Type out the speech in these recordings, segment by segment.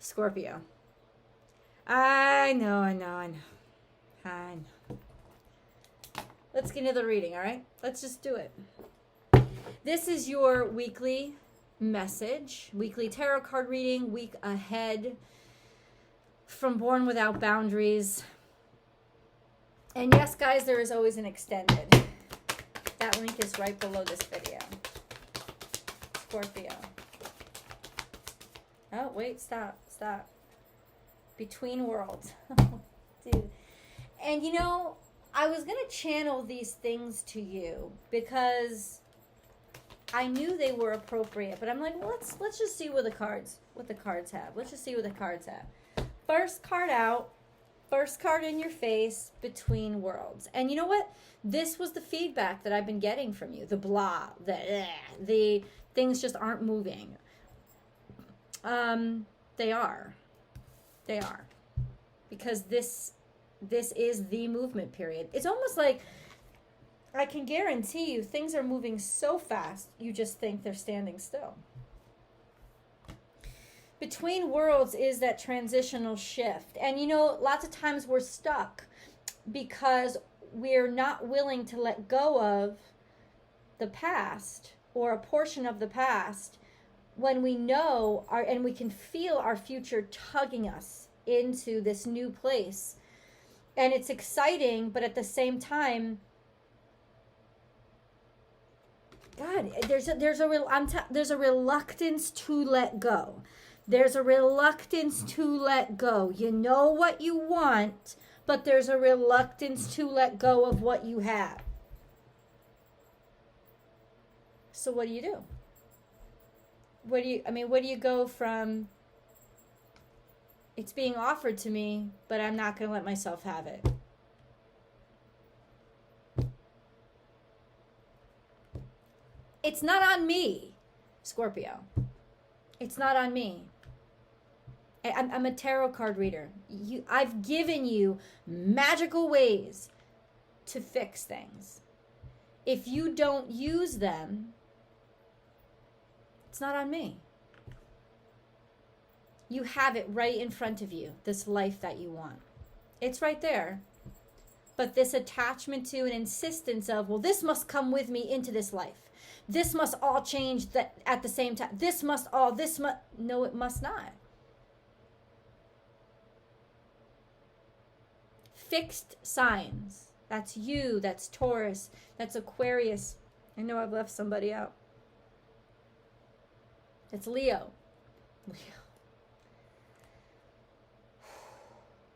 Scorpio. I know. Let's get into the reading, all right? Let's just do it. This is your weekly message, weekly tarot card reading, week ahead from Born Without Boundaries. And yes, guys, there is always an extended. That link is right below this video. Scorpio. Oh, wait, stop. Between Worlds. Dude. And you know, I was going to channel these things to you because I knew they were appropriate, but I'm like, well, let's just see what the cards have. Let's just see what the cards have. First card out, first card in your face, Between Worlds. And you know what? This was the feedback that I've been getting from you. The blah, the things just aren't moving. They are. Because this is the movement period. It's almost like I can guarantee you things are moving so fast, you just think they're standing still. Between Worlds is that transitional shift. And you know, lots of times we're stuck because we're not willing to let go of the past or a portion of the past when we know and we can feel our future tugging us into this new place. And it's exciting, but at the same time, God, there's a reluctance to let go. There's a reluctance to let go. You know what you want, but there's a reluctance to let go of what you have. So what do you do? Where do you go from it's being offered to me, but I'm not going to let myself have it? It's not on me, Scorpio. It's not on me. I'm a tarot card reader. I've given you magical ways to fix things. If you don't use them, it's not on me. You have it right in front of you, this life that you want. It's right there. But this attachment to and insistence of, well, this must come with me into this life. This must all change at the same time. No, it must not. Fixed signs. That's you, that's Taurus, that's Aquarius. I know I've left somebody out. It's Leo.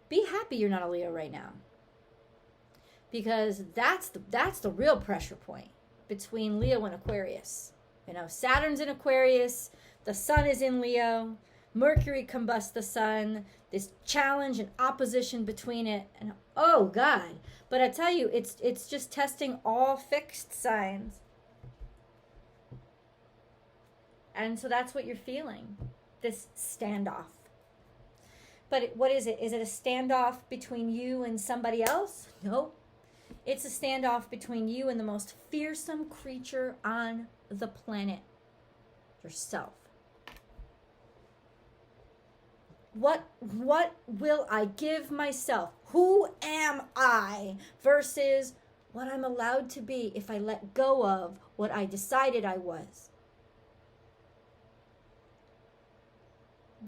Be happy you're not a Leo right now. Because that's the real pressure point between Leo and Aquarius. You know, Saturn's in Aquarius, the sun is in Leo, Mercury combusts the sun, this challenge and opposition between it, and oh God. But I tell you, it's just testing all fixed signs. And so that's what you're feeling, this standoff. But what is it? Is it a standoff between you and somebody else? No. It's a standoff between you and the most fearsome creature on the planet, yourself. What will I give myself? Who am I versus what I'm allowed to be if I let go of what I decided I was?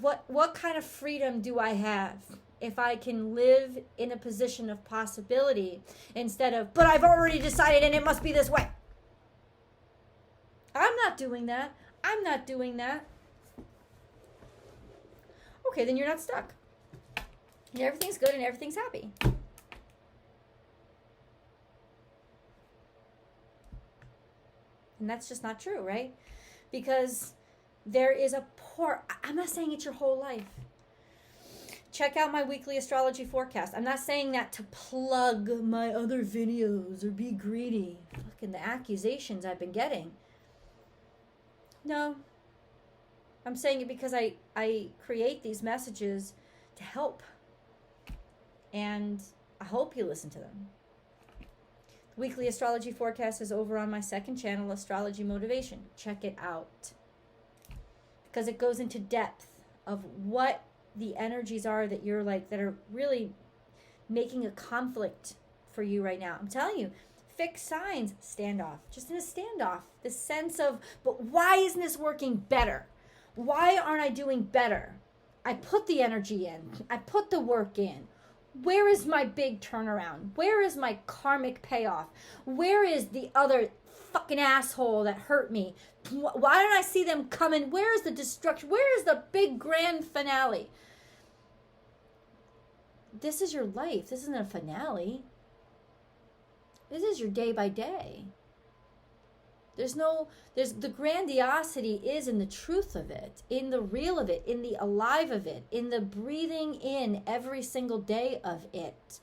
What kind of freedom do I have if I can live in a position of possibility instead of, but I've already decided and it must be this way? I'm not doing that. I'm not doing that. Okay, then you're not stuck. And everything's good and everything's happy. And that's just not true, right? Because there is a I'm not saying it's your whole life. Check out my weekly astrology forecast. I'm not saying that to plug my other videos or be greedy. Fucking the accusations I've been getting. No. I'm saying it because I create these messages to help. And I hope you listen to them. The weekly astrology forecast is over on my second channel, Astrology Motivation. Check it out. Because it goes into depth of what the energies are that you're like, that are really making a conflict for you right now. I'm telling you, fixed signs, standoff, just in a standoff. The sense of, but why isn't this working better? Why aren't I doing better? I put the energy in. I put the work in. Where is my big turnaround? Where is my karmic payoff? Where is the other fucking asshole that hurt me? Why don't I see them coming? Where is the destruction? Where is the big grand finale? This is your life. This isn't a finale. This is your day by day. There's the grandiosity is in the truth of it, in the real of it, in the alive of it, in the breathing in every single day of it.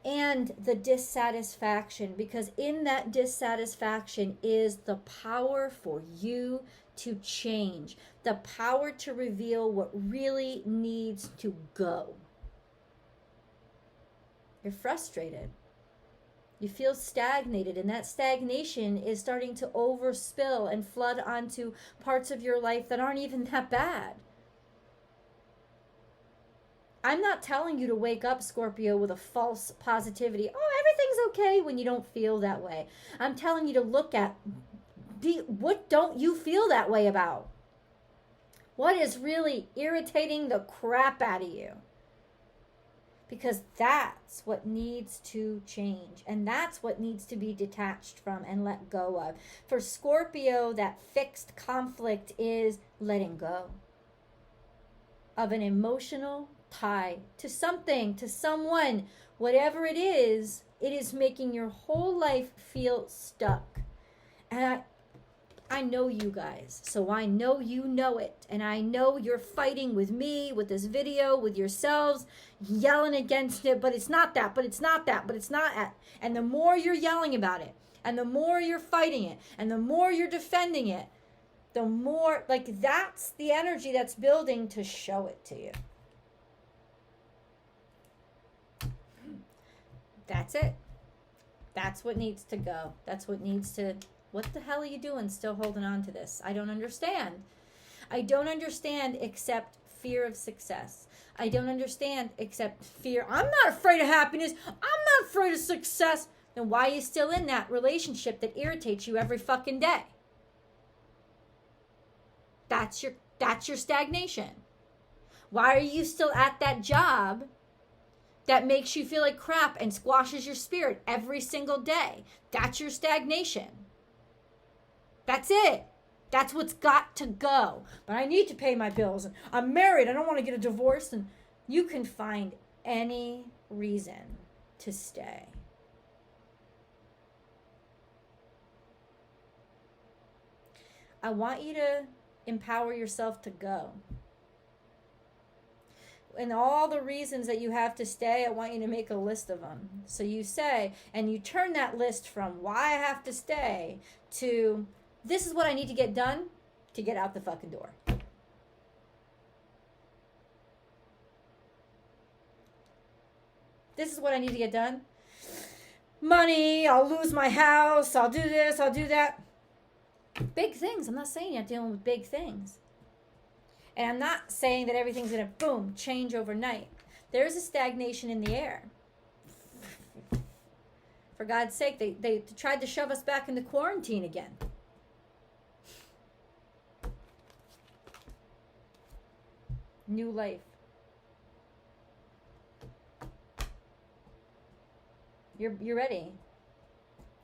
And the dissatisfaction, because in that dissatisfaction is the power for you to change, the power to reveal what really needs to go. You're frustrated. You feel stagnated, and that stagnation is starting to overspill and flood onto parts of your life that aren't even that bad. I'm not telling you to wake up, Scorpio, with a false positivity. Oh, everything's okay, when you don't feel that way. I'm telling you to look at, what don't you feel that way about? What is really irritating the crap out of you? Because that's what needs to change. And that's what needs to be detached from and let go of. For Scorpio, that fixed conflict is letting go of an emotional tie to something, to someone, whatever it is making your whole life feel stuck. And I know you guys, so I know you know it. And I know you're fighting with me, with this video, with yourselves, yelling against it, but it's not that, but it's not that, but it's not that. And the more you're yelling about it, and the more you're fighting it, and the more you're defending it, the more, like, that's the energy that's building to show it to you. That's it. That's what needs to go. That's what needs to... What the hell are you doing still holding on to this? I don't understand. I don't understand except fear of success. I don't understand except fear. I'm not afraid of happiness. I'm not afraid of success. Then why are you still in that relationship that irritates you every fucking day? That's your stagnation. Why are you still at that job that makes you feel like crap and squashes your spirit every single day? That's your stagnation. That's it. That's what's got to go. But I need to pay my bills. And I'm married. I don't want to get a divorce. And you can find any reason to stay. I want you to empower yourself to go. And all the reasons that you have to stay, I want you to make a list of them. So you say, and you turn that list from why I have to stay to... This is what I need to get done to get out the fucking door. This is what I need to get done. Money, I'll lose my house, I'll do this, I'll do that. Big things. I'm not saying you're dealing with big things. And I'm not saying that everything's going to, boom, change overnight. There's a stagnation in the air. For God's sake, they tried to shove us back into quarantine again. New life. You're ready.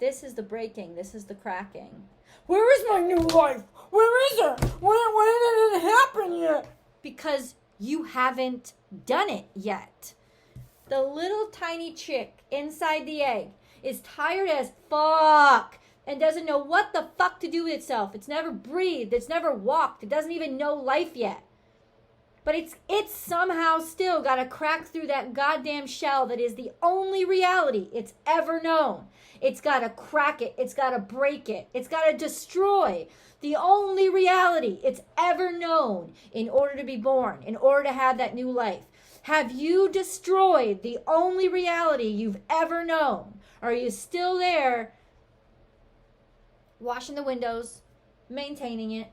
This is the breaking. This is the cracking. Where is my new life? Where is it? When did it happen yet? Because you haven't done it yet. The little tiny chick inside the egg is tired as fuck and doesn't know what the fuck to do with itself. It's never breathed. It's never walked. It doesn't even know life yet. But it's somehow still got to crack through that goddamn shell that is the only reality it's ever known. It's got to crack it. It's got to break it. It's got to destroy the only reality it's ever known in order to be born, in order to have that new life. Have you destroyed the only reality you've ever known? Or are you still there washing the windows, maintaining it,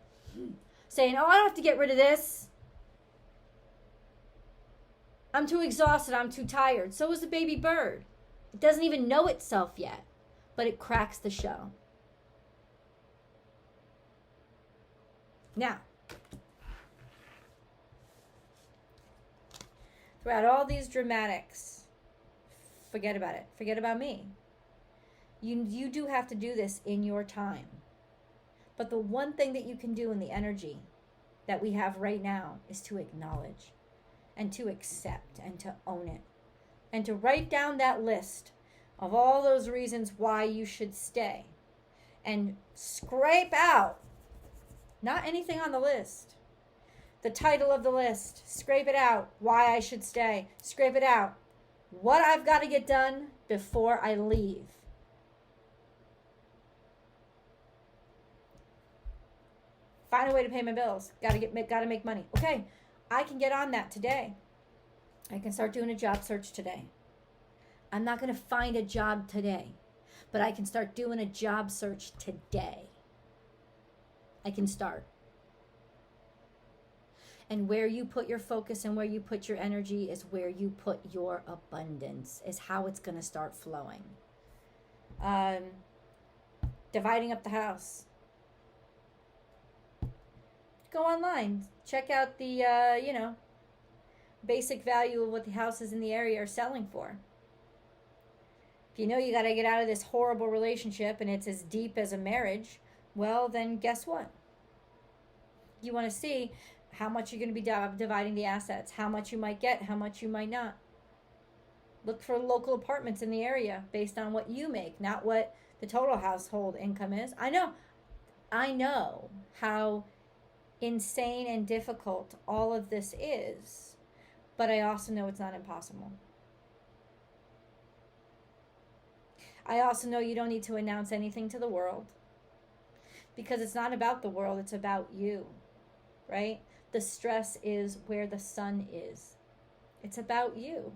saying, oh, I don't have to get rid of this? I'm too exhausted. I'm too tired. So is the baby bird. It doesn't even know itself yet, but it cracks the shell. Now, throughout all these dramatics, forget about it. Forget about me. You do have to do this in your time. But the one thing that you can do in the energy that we have right now is to acknowledge and to accept and to own it. And to write down that list of all those reasons why you should stay. And scrape out, not anything on the list, the title of the list. Scrape it out, why I should stay. Scrape it out, what I've got to get done before I leave. Find a way to pay my bills. Gotta make money. Okay, I can get on that today. I can start doing a job search today. I'm not going to find a job today, but I can start doing a job search today. I can start. And where you put your focus and where you put your energy is where you put your abundance, is how it's going to start flowing. Dividing up the house. Go online. Check out the, basic value of what the houses in the area are selling for. If you know you got to get out of this horrible relationship and it's as deep as a marriage, well, then guess what? You want to see how much you're going to be dividing the assets, how much you might get, how much you might not. Look for local apartments in the area based on what you make, not what the total household income is. I know how insane and difficult all of this is, but I also know it's not impossible. I also know you don't need to announce anything to the world, because it's not about the world, it's about you, right? The stress is where the sun is. It's about you.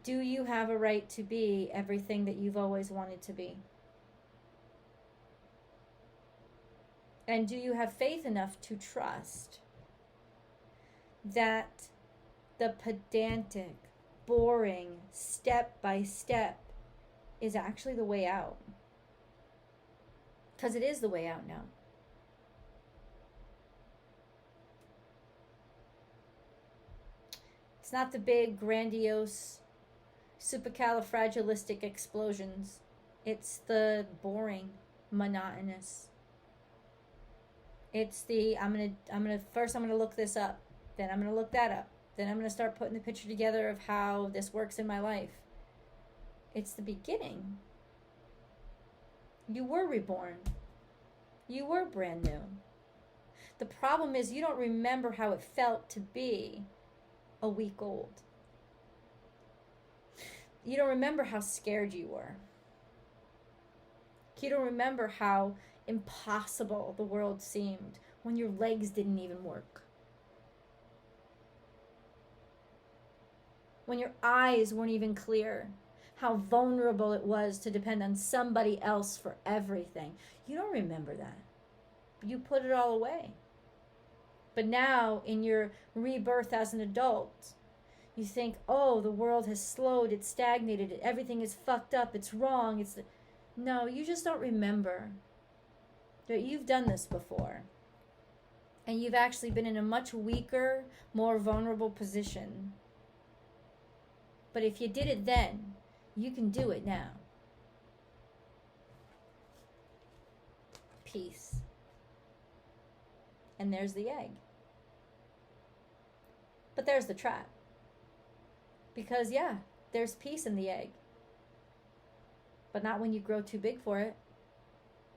Do you have a right to be everything that you've always wanted to be? And do you have faith enough to trust that the pedantic, boring, step by step is actually the way out? Because it is the way out now. It's not the big, grandiose, supercalifragilistic explosions. It's the boring, monotonous. It's the I'm gonna look this up, then I'm gonna look that up, then I'm gonna start putting the picture together of how this works in my life. It's the beginning. You were reborn. You were brand new. The problem is you don't remember how it felt to be a week old. You don't remember how scared you were. You don't remember how impossible the world seemed when your legs didn't even work. When your eyes weren't even clear. How vulnerable it was to depend on somebody else for everything. You don't remember that. You put it all away. But now, in your rebirth as an adult, you think, oh, the world has slowed, it's stagnated, everything is fucked up, it's wrong. No, you just don't remember that you've done this before. And you've actually been in a much weaker, more vulnerable position. But if you did it then, you can do it now. Peace. And there's the egg. But there's the trap. Because, yeah, there's peace in the egg. But not when you grow too big for it.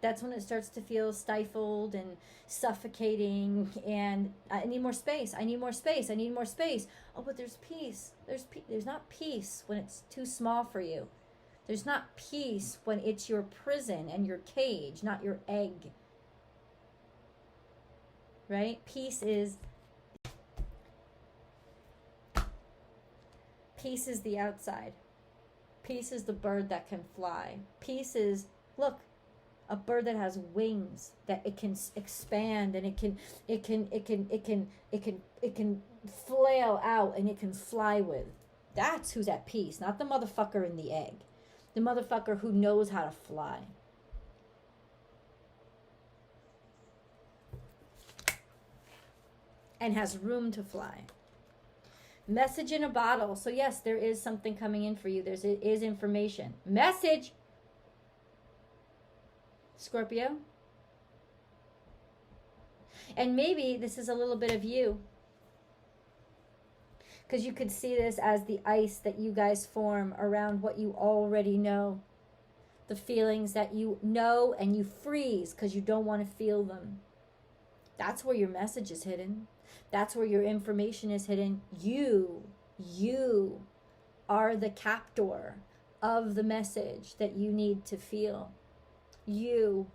That's when it starts to feel stifled and suffocating, and I need more space. I need more space. I need more space. Oh, but there's peace. There's not peace when it's too small for you. There's not peace when it's your prison and your cage, not your egg. Right? Peace is the outside. Peace is the bird that can fly. Peace is, look, A bird that has wings, that it can expand, and it can flail out, and it can fly with. That's who's at peace, not the motherfucker in the egg. The motherfucker who knows how to fly. And has room to fly. Message in a bottle. So yes, there is something coming in for you. There is information. Message! Scorpio. And maybe this is a little bit of you. Because you could see this as the ice that you guys form around what you already know. The feelings that you know and you freeze because you don't want to feel them. That's where your message is hidden. That's where your information is hidden. You are the captor of the message that you need to feel. You.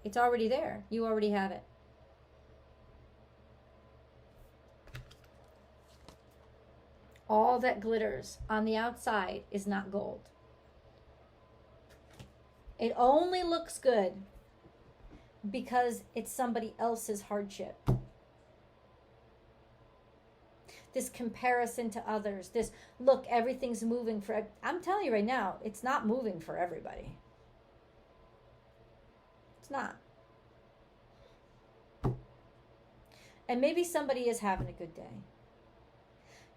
It's already there. You already have it. All that glitters on the outside is not gold. It only looks good because it's somebody else's hardship. This comparison to others, this, look, everything's moving for, I'm telling you right now, it's not moving for everybody. It's not. And maybe somebody is having a good day.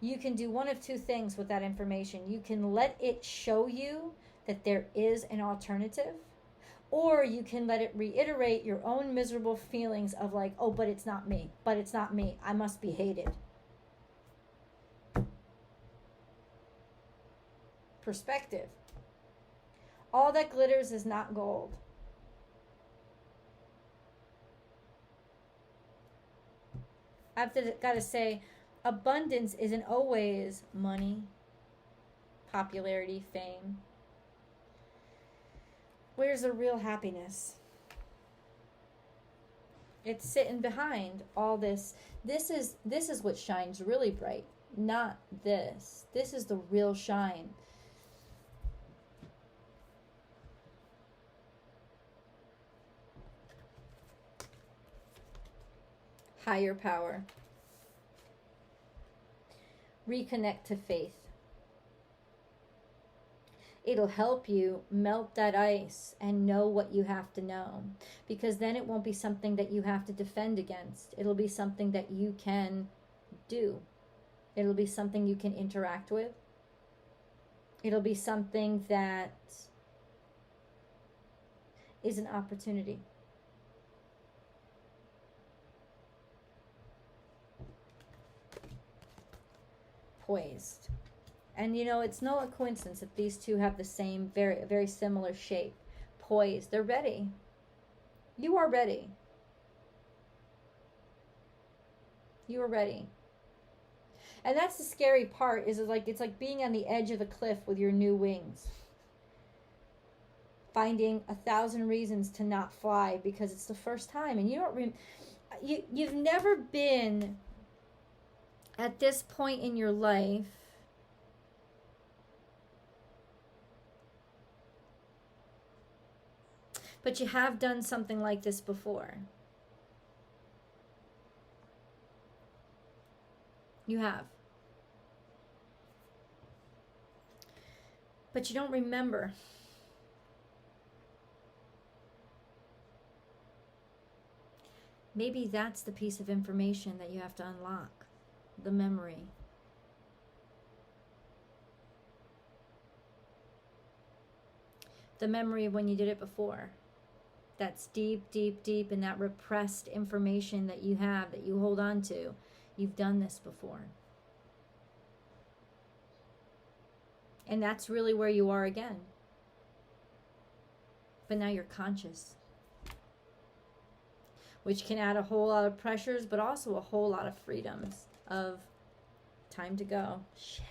You can do one of two things with that information. You can let it show you that there is an alternative, or you can let it reiterate your own miserable feelings of like, oh, but it's not me. But it's not me. I must be hated. Perspective. All that glitters is not gold. I've got to say, abundance isn't always money, popularity, fame. Where's the real happiness? It's sitting behind all this. This is what shines really bright, not this. This is the real shine. Higher power. Reconnect to faith. It'll help you melt that ice and know what you have to know, because then it won't be something that you have to defend against. It'll be something that you can do. It'll be something you can interact with. It'll be something that is an opportunity. Poised. And you know, it's no coincidence that these two have the same, very, very similar shape. Poised. They're ready. You are ready. You are ready. And that's the scary part, is it's like being on the edge of a cliff with your new wings. Finding 1,000 reasons to not fly because it's the first time. And you don't you've never been at this point in your life but you have done something like this before. You have. But you don't remember. Maybe that's the piece of information that you have to unlock. The memory. The memory of when you did it before. That's deep, deep, deep in that repressed information that you have, that you hold on to. You've done this before. And that's really where you are again. But now you're conscious. Which can add a whole lot of pressures, but also a whole lot of freedoms of time to go. Shit.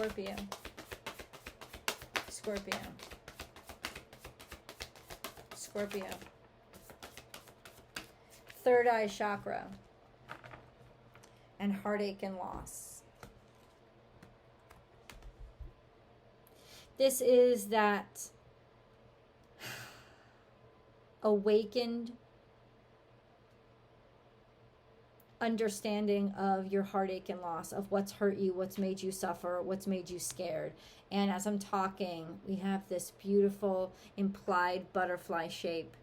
Scorpio. Scorpio. Scorpio. Third eye chakra. And heartache and loss. This is that awakened understanding of your heartache and loss, of what's hurt you, what's made you suffer, what's made you scared. And as I'm talking, we have this beautiful implied butterfly shape.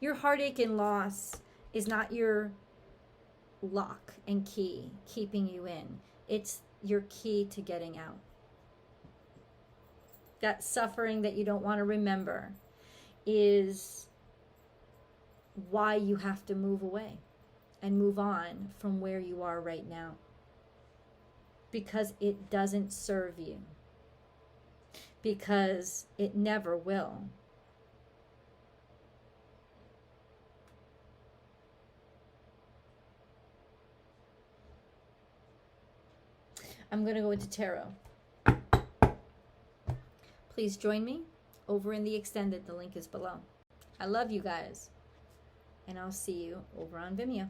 Your heartache and loss is not your lock and key keeping you in. It's your key to getting out. That suffering that you don't want to remember is why you have to move away and move on from where you are right now. Because it doesn't serve you. Because it never will. I'm going to go into tarot. Please join me over in the extended. The link is below. I love you guys. And I'll see you over on Vimeo.